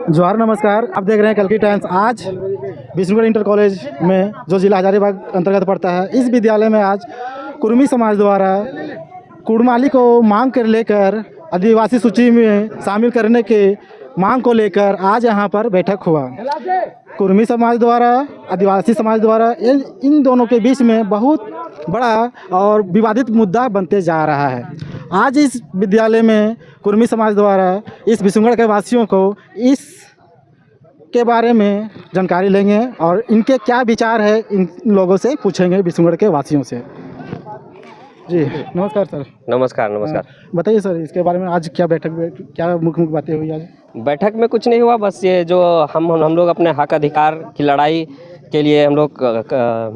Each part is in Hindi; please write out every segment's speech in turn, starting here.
जोहार नमस्कार। आप देख रहे हैं कल की टाइम्स। आज विष्णुगढ़ इंटर कॉलेज में जो जिला हजारीबाग अंतर्गत पड़ता है, इस विद्यालय में आज कुर्मी समाज द्वारा कुड़माली को मांग कर लेकर आदिवासी सूची में शामिल करने के मांग को लेकर आज यहां पर बैठक हुआ। कुर्मी समाज द्वारा आदिवासी समाज द्वारा इन दोनों के बीच में बहुत बड़ा और विवादित मुद्दा बनते जा रहा है। आज इस विद्यालय में कुर्मी समाज द्वारा इस विष्णुगढ़ के वासियों को इस के बारे में जानकारी लेंगे और इनके क्या विचार है इन लोगों से पूछेंगे, विष्णुगढ़ के वासियों से। जी नमस्कार सर। नमस्कार नमस्कार। बताइए सर, इसके बारे में आज क्या बैठक में क्या मुख्य बातें हुई आज? बैठक में कुछ नहीं हुआ, बस ये जो हम लोग अपने हक अधिकार की लड़ाई के लिए हम लोग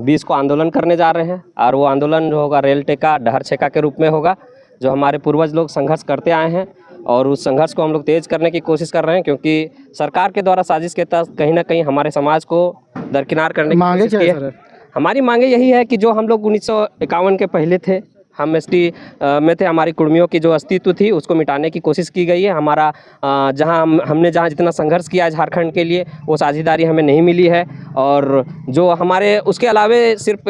20 को आंदोलन करने जा रहे हैं। और वो आंदोलन जो होगा रेल टेका डहर छेका के रूप में होगा, जो हमारे पूर्वज लोग संघर्ष करते आए हैं। और उस संघर्ष को हम लोग तेज़ करने की कोशिश कर रहे हैं, क्योंकि सरकार के द्वारा साजिश के तहत कहीं ना कहीं हमारे समाज को दरकिनार करने की कोशिश की है। हमारी मांगे यही है कि जो हम लोग 1951 के पहले थे, हम एसटी में थे, हमारी कुर्मियों की जो अस्तित्व थी उसको मिटाने की कोशिश की गई है। हमारा हमने जहाँ जितना संघर्ष किया है झारखंड के लिए, वो साझेदारी हमें नहीं मिली है। और जो हमारे उसके अलावे सिर्फ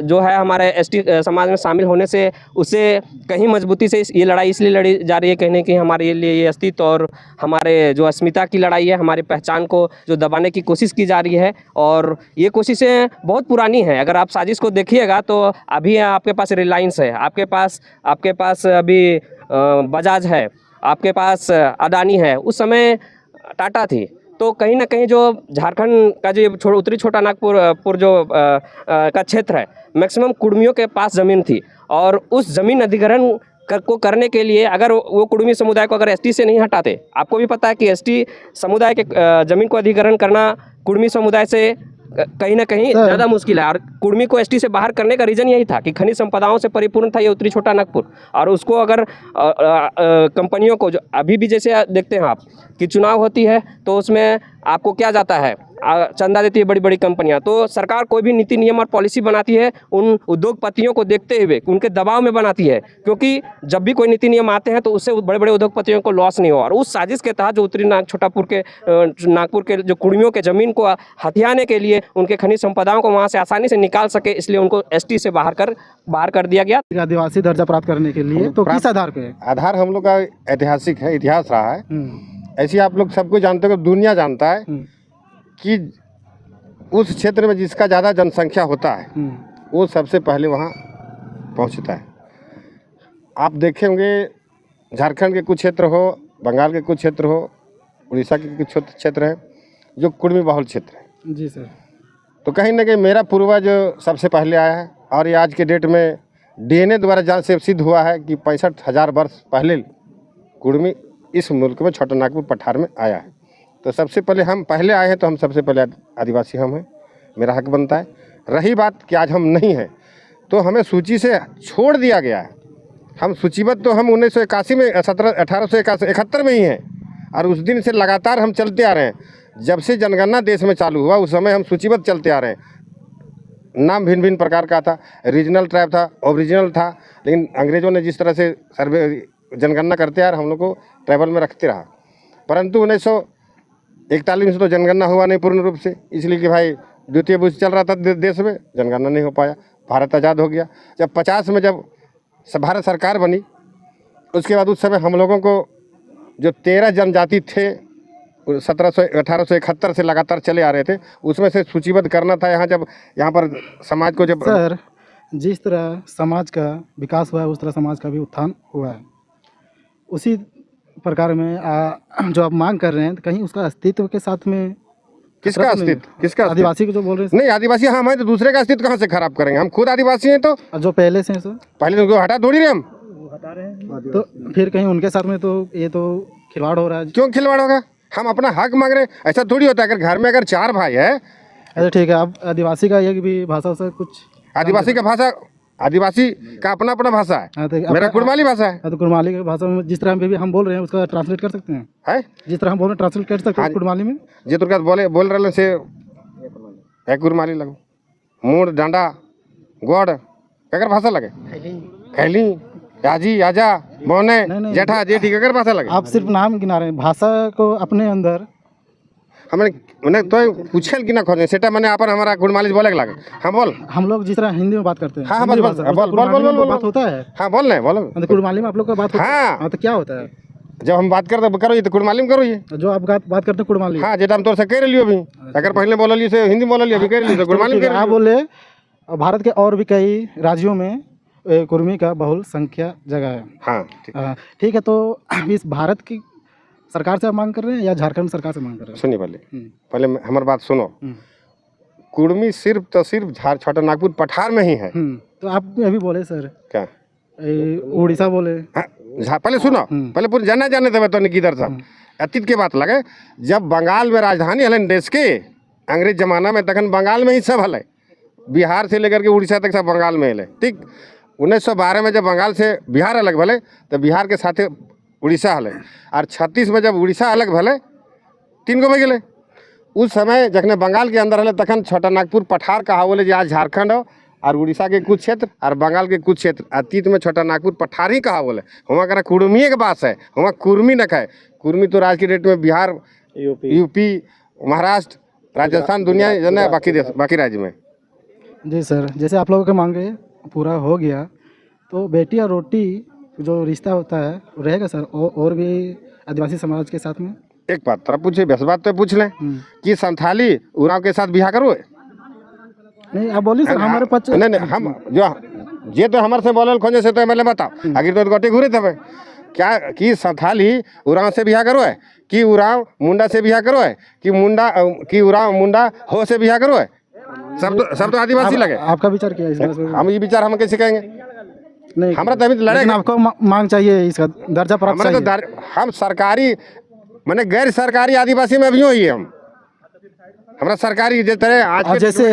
जो है हमारे एसटी समाज में शामिल होने से उससे कहीं मजबूती से ये लड़ाई इसलिए लड़ी जा रही है, कहने की हमारे लिए ये अस्तित्व और हमारे जो अस्मिता की लड़ाई है, हमारी पहचान को जो दबाने की कोशिश की जा रही है। और ये कोशिशें बहुत पुरानी हैं। अगर आप साजिश को देखिएगा तो अभी आपके पास रिलायंस है, आपके पास अभी बजाज है, आपके पास अडानी है, उस समय टाटा थी। तो कहीं ना कहीं जो झारखंड का जो उत्तरी छोटा नागपुर जो का क्षेत्र है, मैक्सिमम कुर्मियों के पास ज़मीन थी। और उस ज़मीन अधिग्रहण को करने के लिए अगर वो कुर्मी समुदाय को अगर एसटी से नहीं हटाते, आपको भी पता है कि एसटी समुदाय के ज़मीन को अधिग्रहण करना कुर्मी समुदाय से कहीं ना कहीं ज़्यादा मुश्किल है। और कुर्मी को एसटी से बाहर करने का रीज़न यही था कि खनिज संपदाओं से परिपूर्ण था ये उत्तरी छोटा नागपुर। और उसको अगर कंपनियों को, जो अभी भी जैसे देखते हैं आप कि चुनाव होती है तो उसमें आपको क्या जाता है, चंदा देती है बड़ी बड़ी कंपनियां। तो सरकार कोई भी नीति नियम और पॉलिसी बनाती है उन उद्योगपतियों को देखते हुए, उनके दबाव में बनाती है, क्योंकि जब भी कोई नीति नियम आते हैं तो उससे बड़े बड़े उद्योगपतियों को लॉस नहीं हो। और उस साजिश के तहत जो उत्तरी नागपुर के जो कुर्मियों के ज़मीन को हथियाने के लिए, उनके खनिज संपदाओं को वहाँ से आसानी से निकाल सके, इसलिए उनको एसटी से बाहर कर दिया गया। आदिवासी दर्जा प्राप्त करने के लिए तो किस आधार पे? आधार हम लोग का ऐतिहासिक है, इतिहास रहा है। ऐसे आप लोग सबको जानते हो, दुनिया जानता है कि उस क्षेत्र में जिसका ज़्यादा जनसंख्या होता है वो सबसे पहले वहाँ पहुँचता है। आप देखे होंगे झारखंड के कुछ क्षेत्र हो, बंगाल के कुछ क्षेत्र हो, उड़ीसा के कुछ क्षेत्र है जो कुर्मी बहुल क्षेत्र है। जी सर। तो कहीं ना कहीं मेरा पूर्वज सबसे पहले आया है। और ये आज के डेट में डीएनए द्वारा जांच से सिद्ध हुआ है कि 65,000 वर्ष पहले कुर्मी इस मुल्क में छोटा नागपुर पठार में आया है। तो सबसे पहले हम पहले आए हैं, तो हम सबसे पहले आदिवासी हम हैं, मेरा हक बनता है। रही बात कि आज हम नहीं हैं, तो हमें सूची से छोड़ दिया गया है। हम सूचीबद्ध तो हम 1981 में 1871 में ही हैं। और उस दिन से लगातार हम चलते आ रहे हैं। जब से जनगणना देश में चालू हुआ उस समय हम सूचीबद्ध चलते आ रहे हैं। नाम भिन्न भिन्न प्रकार का था, रीजनल ट्राइब था, ओरिजिनल था, लेकिन अंग्रेज़ों ने जिस तरह से सर्वे जनगणना करते आ रहे, हम लोग को ट्राइबल में रखते रहा। परंतु 1941 से तो जनगणना हुआ नहीं पूर्ण रूप से, इसलिए कि भाई द्वितीय विश्व चल रहा था देश में, जनगणना नहीं हो पाया, भारत आज़ाद हो गया। जब 50 में जब भारत सरकार बनी, उसके बाद उस समय हम लोगों को जो 13 जनजाति थे 1871 से लगातार चले आ रहे थे, उसमें से सूचीबद्ध करना था। यहाँ पर समाज को जब सर, जिस तरह समाज का विकास हुआ है उस तरह समाज का भी उत्थान हुआ है। उसी प्रकार में जो आप मांग कर रहे हैं, कहीं उसका अस्तित्व के साथ में किसका अस्तित्व? किसका? आदिवासी को जो बोल रहे हैं। नहीं, आदिवासी हम हैं तो दूसरे का अस्तित्व कहाँ से खराब करेंगे? हम खुद आदिवासी हैं। तो जो पहले से हैं सर, पहले उनको हटा थोड़ी रहे हम, हटा रहे हैं। तो फिर कहीं उनके साथ में तो ये तो खिलवाड़ हो रहा है। क्यों खिलवाड़ होगा? हम अपना हक मांग रहे हैं, ऐसा थोड़ी होता है। अगर घर में अगर 4 भाई है, अच्छा ठीक है, आप आदिवासी का एक भी भाषा से कुछ? आदिवासी का भाषा, आदिवासी का अपना अपना भाषा है। तो मेरा कुड़माली भाषा है। तो कुड़माली की भाषा में जिस तरह भी हम बोल रहे हैं उसका ट्रांसलेट कर सकते हैं? है, जिस तरह हम बोल रहे हैं ट्रांसलेट कर सकते हैं कुड़माली में। जे तुरका बोल रहे से एक कुड़माली लगो, मूड डांडा गोड़ ककर भाषा लगे, खैली आजी आजा बोने जेठा जेठी ककर भाषा लगे। आप सिर्फ नाम गिना रहे हैं, भाषा को अपने अंदर हमने मैंने तो पूछल कि ना खोजे सेटा मैंने अपन हमारा कुड़माली बोले के लागे। हाँ बोल। हम लोग जिस तरह हिंदी में बात करते हैं, हाँ हिंदी बस भाषा, बोल उसका बोल बोल कुड़माली में बोल बात होता है। हाँ बोल नहीं बोलो। मतलब कुड़माली में आप लोग का बात होता है। हाँ। हाँ, तो क्या होता है जब हम बात करते करो ये तो कुड़माली में करो ये। जो आप बात करते हैं कुड़माली? हाँ जेटा हम तोर से कह रही अभी, अगर पहले बोल से हिंदी बोल अभी कह रही तो कुड़माली में आप बोले भारत के और भी कई राज्यों में कुर्मी का बहुल संख्या जगह है। हाँ ठीक है, तो इस भारत की सरकार से आप मांग कर रहे हैं या झारखंड सरकार से मांग कर रहे हैं? सुनिए पहले हमारी बात सुनो। कुर्मी सिर्फ तो सिर्फ छोटा नागपुर पठार में ही है। तो आप अभी बोले सर क्या उड़ीसा बोले। हाँ, पहले सुनो पहले पूरे जाने देवे तो किधर सब अतीत के बात लगे। जब बंगाल में राजधानी हलन देश के अंग्रेज जमाना में तखन बंगाल में ही सब हल, बिहार से लेकर के उड़ीसा तक सब बंगाल में हल। ठीक 1912 में जब बंगाल से बिहार अलग भले तो बिहार के साथे उड़ीसा हल, और 36 में जब उड़ीसा अलग भले 3 गो में गए। उस समय जखने बंगाल के अंदर हल तखन छोटा नागपुर पठार कहा बोले, आज झारखंड हो और उड़ीसा के कुछ क्षेत्र और बंगाल के कुछ क्षेत्र अतीत में छोटा नागपुर पठार ही कहा बोले। वहाँ करा कुर्मी के बात है, वहाँ कुर्मी न खाए। कुर्मी तो आज की डेट में बिहार, यूपी, महाराष्ट्र, राजस्थान, दुनिया जन बाकी राज्य में। जी सर, जैसे आप लोगों के मांगे पूरा हो गया, तो बेटी और रोटी जो रिश्ता होता है वो रहेगा सर और भी आदिवासी समाज के साथ में? एक बात तरह पूछे, बस बात तो पूछ लें कि संथाली उरांव के साथ बिहार करो? नहीं आप बोलिए सर, हमारे पास नहीं हम जो ये तो हमारे से बोलल खोजे से तो मैंने बताओ आखिर तो गोटे घूरे थे क्या कि संथाली उरांव से बिहार करो है कि उरांव मुंडा से बिहार करो है कि उरांव मुंडा हो से बिहार करो है? सब तो आदिवासी लगे। आपका विचार क्या है इस बात में? हम ये विचार हम कैसे कहेंगे? नहीं हमारा तो अभी लड़ेगा। आपको मांग चाहिए, इसका दर्जा प्राप्त चाहिए। तो हम सरकारी मैंने गैर सरकारी आदिवासी में अभी ही है। हम हमारा सरकारी जिस तरह आज जैसे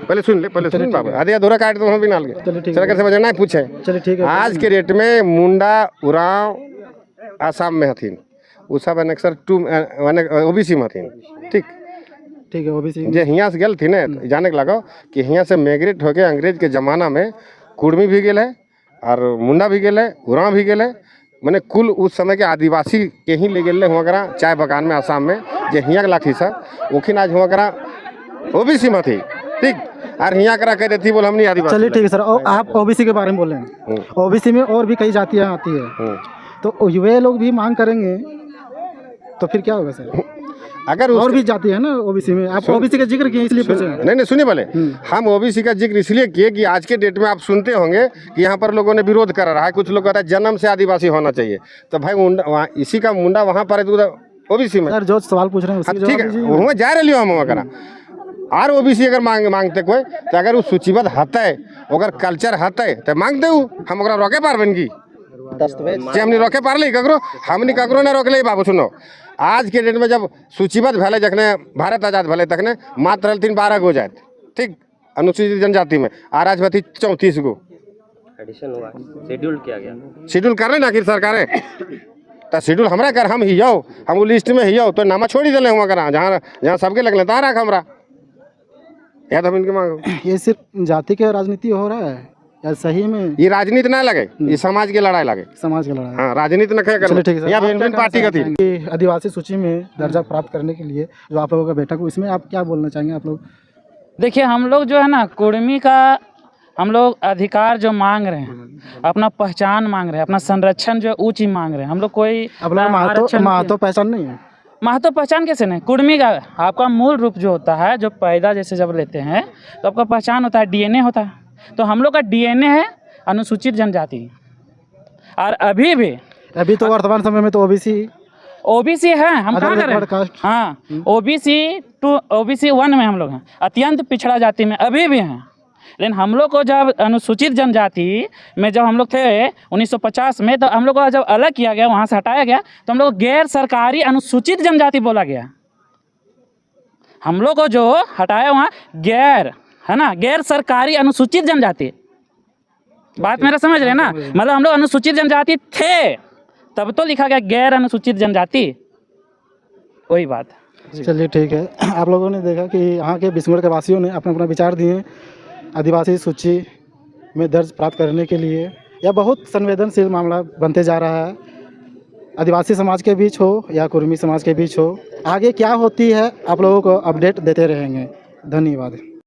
पहले सुन बाबू आधे अधूरा काट तो हम भी नाल गए सरकार से नहीं पूछे। चलिए ठीक है। आज के डेट में मुंडा उरांव आसाम में हथिन, उ सब अनेक्सर 2 ओबीसी में हथिन। ठीक है, ओबीसी जे हियाँ से गल थी ना जाने के लगो कि हियाँ से माइग्रेट होके अंग्रेज के ज़माना में कुर्मी भी गए और मुंडा भी गए, उरांव भी गए। मैंने कुल उस समय के आदिवासी के ही ले गए हुआ करा चाय बगान में आसाम में जे हियाँ के लाठी सब ओखिन आज हुआ करा ओबीसी में थी। ठीक और हियाँ करा कह देती बोल हम नहीं आदिवासी। चलिए ठीक है सर, आप ओबीसी के बारे में बोले हैं। ओबीसी में और भी कई जातियाँ आती है, तो वे लोग भी मांग करेंगे तो फिर क्या होगा सर? अगर और भी जाती है ना ओबीसी में, आप ओबीसी का जिक्र किए इसलिए पूछे। नहीं सुनिए भले, हम ओबीसी का जिक्र इसलिए किए कि आज के डेट में आप सुनते होंगे कि यहाँ पर लोगों ने विरोध कर रहा है। कुछ लोग कहते हैं जन्म से आदिवासी होना चाहिए, तो भाई इसी का मुंडा वहाँ पर है ओबीसी में। सर जो सवाल पूछ रहे हैं ठीक है, वहाँ जा रही हम वहाँ करा और ओबीसी अगर मांगते कोई तो अगर वो सूचीबद्ध हते अगर कल्चर हते तो मांगते हम ओकरा रोके पारबन की? हमने रोके पारली ककरो? हमने ककरो ने रोकले। बाबू सुनो, आज के डेट में जब सूचीबद्ध भले जखने भारत आजाद भले तखने मात्र 12 गो जात ठीक अनुसूचित जनजाति में, और आज बती 34 गो एडिशन हुआ, शेड्यूल किया गया। शेड्यूल कर रहे ना आखिर सरकार तो शेड्यूल हमरा कर हम ही जाओ, हम वो लिस्ट में ही जाओ तो नामा छोड़ ही दिले हुआ करा जहाँ सबके लगले तहाँ रख हमरा या तो हम इनके मांगो। ये सिर्फ जाति के राजनीति हो रहा है या सही में? ये राजनीति ना लगे, ये समाज की लड़ाई लगे। समाज की लड़ाई, हाँ राजनीति न कर। यहाँ भिन्न पार्टी का थी आदिवासी सूची में दर्जा प्राप्त करने के लिए जो आप लोगों का बैठक हो, इसमें आप क्या बोलना चाहेंगे? आप लोग देखिए, हम लोग जो है ना कुर्मी का हम लोग अधिकार जो मांग रहे हैं, अपना पहचान मांग रहे हैं, अपना संरक्षण जो ऊँच ही मांग रहे हैं। हम लोग कोई महतो पहचान नहीं है। महतो पहचान कैसे नहीं? कुर्मी का आपका मूल रूप जो होता है, जो पैदा जैसे जब लेते हैं तो आपका पहचान होता है, डीएनए होता है। तो हम लोग का डीएनए है अनुसूचित जनजाति, और अभी तो वर्तमान समय में तो ओबीसी है। हम कहाँ कर रहे हैं? हाँ, ओबीसी 1 में हम लोग हैं, अत्यंत पिछड़ा जाति में अभी भी हैं। लेकिन हम लोग को जब अनुसूचित जनजाति में जब हम लोग थे 1950 में, तो हम लोग को जब अलग किया गया, वहाँ से हटाया गया, तो हम लोग गैर सरकारी अनुसूचित जनजाति बोला गया। हम लोग को जो हटाया वहाँ गैर है ना, गैर सरकारी अनुसूचित जनजाति। बात मेरा समझ रहे ना? मतलब हम लोग अनुसूचित जनजाति थे तब तो लिखा गया गैर अनुसूचित जनजाति, वही बात। चलिए ठीक है, आप लोगों ने देखा कि यहाँ के बिस्मुर के वासियों ने अपना अपना विचार दिए आदिवासी सूची में दर्ज प्राप्त करने के लिए। यह बहुत संवेदनशील मामला बनते जा रहा है, आदिवासी समाज के बीच हो या कुर्मी समाज के बीच हो। आगे क्या होती है आप लोगों को अपडेट देते रहेंगे। धन्यवाद।